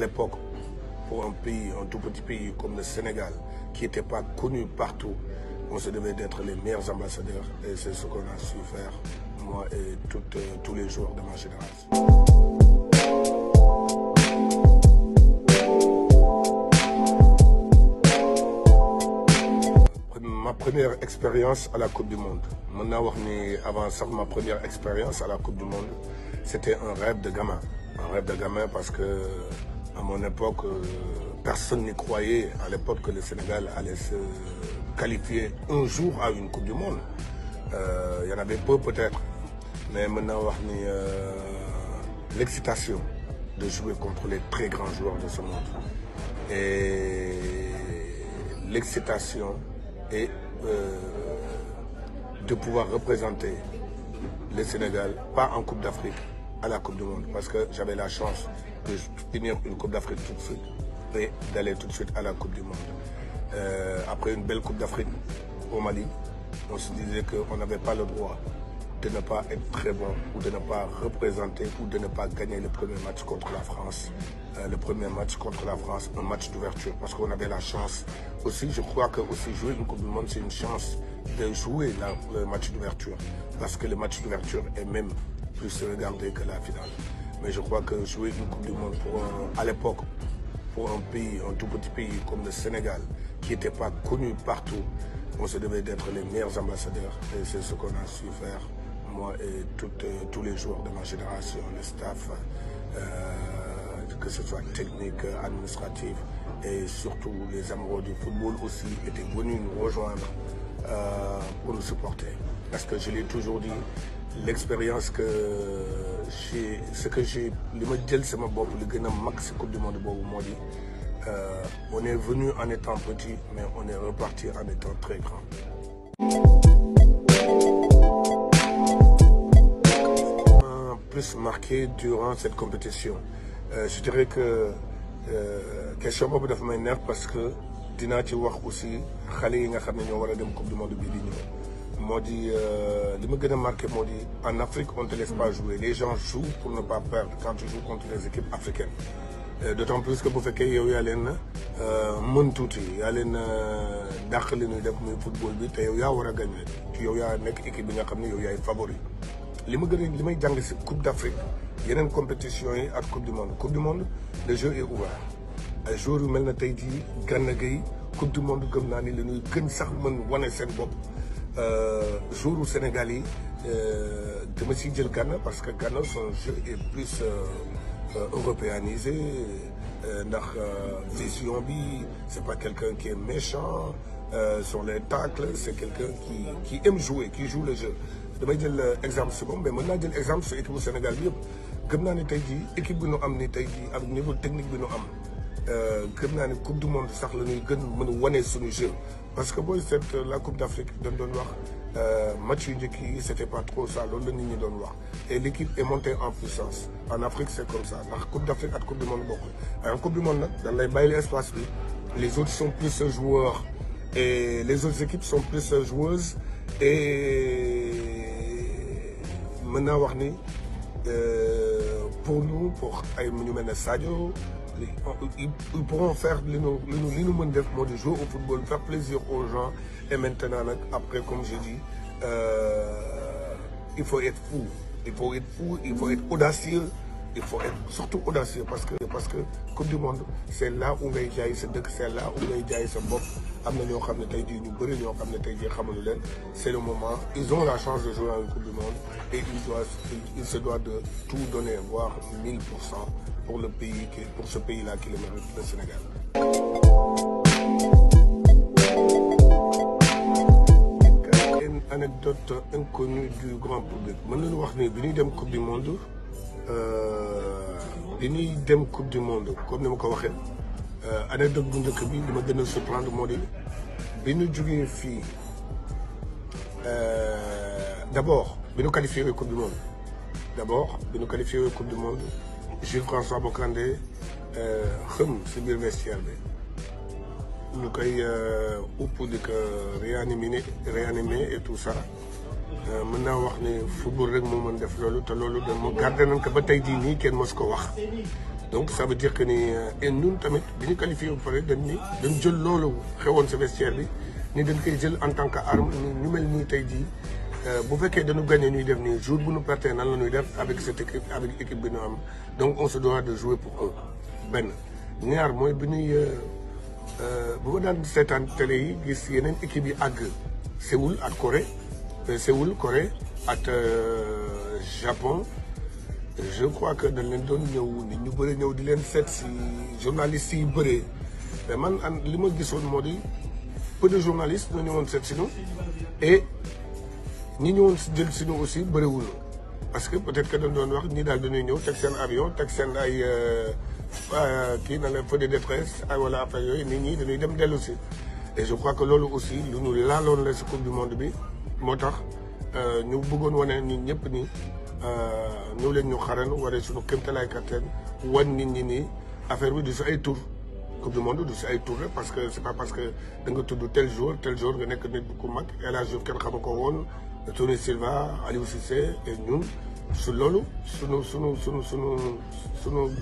l'époque, pour un tout petit pays comme le Sénégal, qui n'était pas connu partout, on se devait d'être les meilleurs ambassadeurs. Et c'est ce qu'on a su faire, moi et tous les joueurs de ma génération. Ma première expérience à la Coupe du Monde. Maintenant, avant ça, ma première expérience à la Coupe du Monde, c'était un rêve de gamin. Un rêve de gamin parce que, à mon époque, personne n'y croyait à l'époque que le Sénégal allait se qualifier un jour à une Coupe du Monde. Il y en avait peu peut-être, mais maintenant, l'excitation de jouer contre les très grands joueurs de ce monde. Et l'excitation et de pouvoir représenter le Sénégal, pas en Coupe d'Afrique, à la Coupe du Monde, parce que j'avais la chance de finir une Coupe d'Afrique tout de suite et d'aller tout de suite à la Coupe du Monde. Après une belle Coupe d'Afrique au Mali, on se disait qu'on n'avait pas le droit de ne pas être très bon ou de ne pas représenter ou de ne pas gagner le premier match contre la France. Le premier match contre la France, un match d'ouverture, parce qu'on avait la chance aussi, je crois que aussi jouer une Coupe du Monde, c'est une chance de jouer le match d'ouverture, parce que le match d'ouverture est même plus regardé que la finale. Mais je crois que jouer une Coupe du Monde à l'époque, pour un tout petit pays comme le Sénégal, qui n'était pas connu partout, on se devait d'être les meilleurs ambassadeurs. Et c'est ce qu'on a su faire, moi et tous les joueurs de ma génération, le staff, que ce soit technique, administratif, et surtout les amoureux du football aussi étaient venus nous rejoindre pour nous supporter. Parce que je l'ai toujours dit, l'expérience que j'ai, le modèle c'est ma bopp, le gën a max Coupe du Monde boobu moo di, on est venu en étant petit, mais on est reparti en étant très grand. Plus marqué durant cette compétition, je dirais que question boobu dafa may neex parce que dinaa ci wax aussi xale yi nga xam ne ñoo war a dem Coupe du Monde bii di ñëw. Moo di li ma gën a marqué moo di en Afrique on ne te laisse pas jouer, les gens jouent pour ne pas perdre quand tu joues contre les équipes africaines. D'autant plus que bu fekkee yow yaa leen mën tuuti yaa leen dàq li ñuy def muy football bi te yow yaa war a gagné yow yaa nekk équipe bi nga xam ne yow yaay favori. li may jàng si Coupe d'Afrique yeneen compétition yi ak Coupe du Monde le jeu est ouvert ay joueurs yu mel na tey jii Gana Gueye Coupe du Monde gëm naa ni la ñuy gën sax mën wane seen bopp. Joueurs Sénégal yi dama siy jël Gana parce que Gana son jeu est plus européanisé ndax vision bi c'est pas quelqu'un qui est méchant sur les tacles, c'est quelqu'un qui aime jouer, qui joue le jeu. damay jël exemple si moom mais mën naa jël exemple sur équipe bu Sénégal bi yëpp gëm naa ni tey jii équipe bi nu am ni tey jii ak niveau technique bi nu am gëm naa ni Coupe du Monde sax la ñuy gën mën a wane suñu jeu. Parce que booy seet la Coupe d'Afrique dañ doon wax match yu njëkk yi c'était pas trop ça loolu la nit ñi doon wax et l'équipe est montée en puissance. En Afrique c'est comme ça ndax Coupe d'Afrique ak Coupe du Monde bokkul. En Coupe du Monde nag dañ lay bàyyi espace bi les autres sont plus joueurs et les autres équipes sont plus joueuses et mën naa wax ni pour nous pour ay ñu mel ne Sadio ils pourront faire li ñu mën def moo di jouer au football, faire plaisir aux gens. Et maintenant nag après comme j'ai dit il faut être fou, il faut être audacieux, il faut être surtout audacieux parce que Coupe du Monde c'est là où ngay jaay sa dëkk, c'est là où ngay jaay sa bopp. Am na ñoo xam ne tey jii ñu bëri ñoo xam ne tey jii xamuñu leen, c'est le moment, ils ont la chance de jouer à une Coupe du Monde et ils se doivent de tout donner, voire 1000% pour le pays, pour ce pays-là qui le mérite, le Sénégal. Une anecdote inconnue du grand public. Mën nañu wax ni bi ñuy dem Coupe du Monde comme ni ma ko waxee anecdote bu njëkk bi li ma gën a surprendre moo di bi ñu jógee fii d'abord bi ñu qualifié Coupe du Monde Jules François Bocandé xëm si biir vestiaire bi ñu koy upp di ko réanimer et tout ça. mën naa wax ne football rek moo mën def loolu te loolu dañ moo gardé nañ ko ba tey jii nii kenn mos ko wax donc ça veut dire que ni et ñun tamit bi ñu qualifié ba pare dañ jël loolu xewoon sa vestiaire bi ni dañ koy jël en tant que arme ñu mel nii tey jii bu fekkee dañu gagné ñuy def nii jour bu ñu perte nan la ñuy def avec cette équipe avec équipe bi ñu am donc on se doit de jouer pour eux benn ñaar mooy bi ñuy bu ma daan seetaan télé yi gis yeneen équipe yi àgg Séoul ak Corée Corée ak Japon je crois que dañ leen doon ñëw nit ñu bëri ñëw di leen seet si journalistes yi bëree mais man li ma gisoon moo di peu de journalistes ñoo ñëwoon seet si ñu et ñi ñëwoon jël si ñu aussi bëriwul parce que peut-être que dañ doon wax ñii daal dañuy ñëw teg seen avion teg seen ay kii na la feu de détresse ay wala affaire yooyu nit ñi dañuy dem dellu si et je crois que loolu aussi lu ñu laaloon la si coupe du monde bi moo tax ñu bëggoon wane ñun ñëpp ni ñëw leen ñu xaran waree suñu kéemtalaay kattan wan nit ñi nii affaire bi du si ay tour coupe du monde du si ay tour parce que c'est pas parce que da nga tudd tel jour nga nekk nit ku mag El Hadj Diouf kenn xamu ko woon Tony Silva Aliou Cissé et ñun su loolu sunu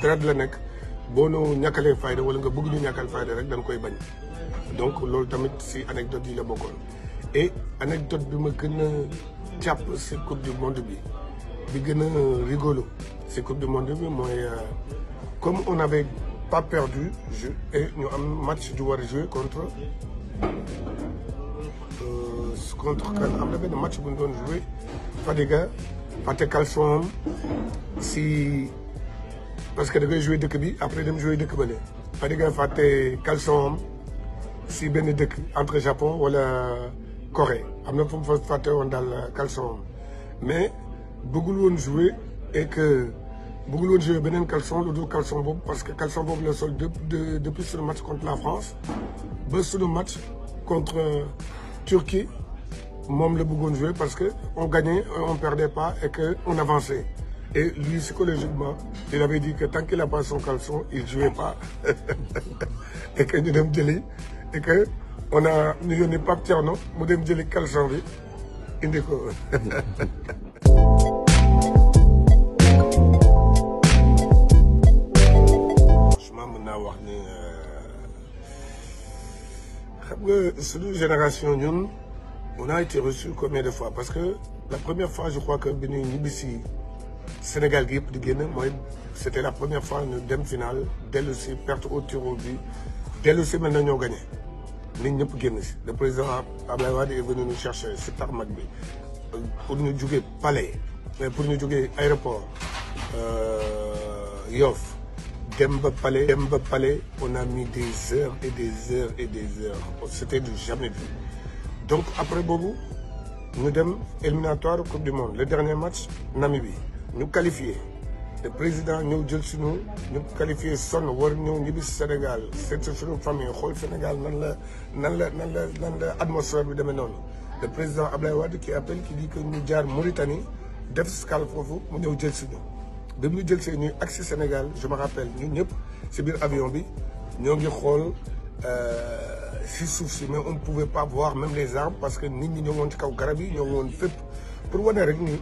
deret la nekk boo nu ñàkkalee fayda wala nga bëgg ñu ñàkkal fayda rek dañ koy bañ donc loolu tamit si anecdote yi la bokkoon et anecdote bi ma gën a jàpp si coupe du monde bi gën a rigolo si coupe du monde bi mooy comme on avait pas perdu et ñu am match du war a jouer contre kan am na benn match bu ñu doon jouer Fadiga fàtte caleçon si parce que da ngay jouer dëkk bi après dem jouer dëkk ba ne Fadiga fàtte caleçon si benn dëkk entre Japon wala Corée am na fu mu fa fàtte woon daal caleçon mais bëggul woon jouer et que bëggul woon jouer beneen caleçon lu dul caleçon boobu parce que caleçon boobu la sol depuis suñu match contre la France ba suñu match contre Turquie moom la bëggoon jouer parce que on gagnait on perdait pas et que on avançait et lui psychologiquement il avait dit que tant qu'il a pas son caleçon il jouait pas et que ñu dem jëli et que on a ñu yónni Pape Thierno mu dem jëli caleçon bi indi ko. franchement mën naa wax ni xam nga suñu génération ñun. On a été reçu combien de fois parce que la première fois je crois que bi ñu ñibbisi Sénégal gi yëpp di génn mooy c'était la première fois ñu dem finale dellu si perte au tir au but dellu si mel na ñoo gagné nit ñëpp génn si le président Abdoulaye Wade est venu nous chercher si tarmac bi pour ñu jógee palais pour ñu jógee aéroport Yoff dem ba palais on a mis des heures et des heures et des heures c'était du jamais vu. Donc après boobu ñu dem éliminatoire coupe du monde le dernier match Namibie ñu qualifié le président ñëw jël suñu ñu qualifié sonn war ñëw ñibbi Sénégal seet suñu famille xool Sénégal nan la atmosphère bi demee noonu le président Abdoulaye Wade qui appelle qui dit que ñu jaar Mauritanie def escale foofu mu ñëw jël suñu bi mu jël see ñuy agsi Sénégal je me rappelle ñun ñëpp si biir avion bi ñoo ngi xool si suuf si mais on ne pouvait pas voir même les arbres parce que nit ñi ñoo woon ci kaw garab yi ñoo woon fépp pour wane rek ni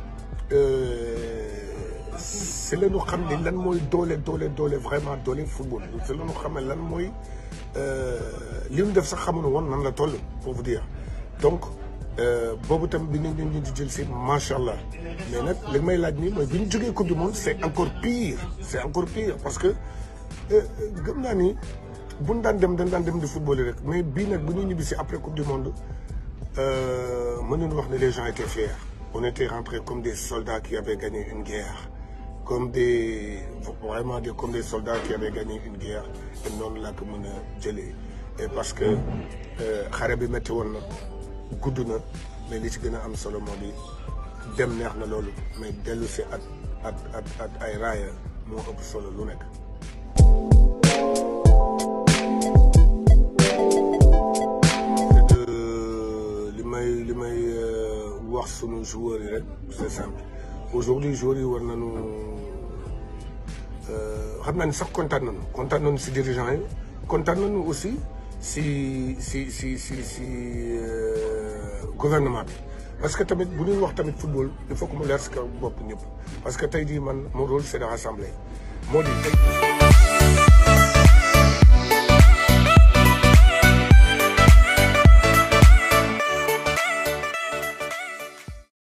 c'est la ñu xam ne lan mooy doole vraiment doole football c'est la ñu xam ne lan mooy li ñu def sax xamuñu woon nan la toll pour vous dire donc boobu tam bi ñu di jël si macha allah mais nag li may laaj nii mooy bi ñu jógee coupe du monde c'est encore pire parce que gëm naa ni bu ñu daan dem dañ daan dem di football rek mais bii nag bu ñu ñibbi si après coupe du monde mën nañu wax ne les gens étaient fiers on était rentrés comme des soldats qui avaient gagné une guerre comme des soldats qui avaient gagné une guerre te noonu laa ko mën a jëlee et parce que xare bi métti woon na gudd na mais li ci gën a am solo moo di dem neex na loolu mais dellu si at ay raaya moo ëpp solo lu nekk. li may wax sunu joueurs yi rek c'est simple aujourd'hui joueurs yi war nañu xam naa ni sax kontaan nañu si dirigeants yi kontaan nañu aussi si gouvernement bi parce que tamit bu ñuy wax tamit football il faut que mu leer si kaw bopp ñëpp parce que tey jii man mon rôle c'est de rassembler moo di tey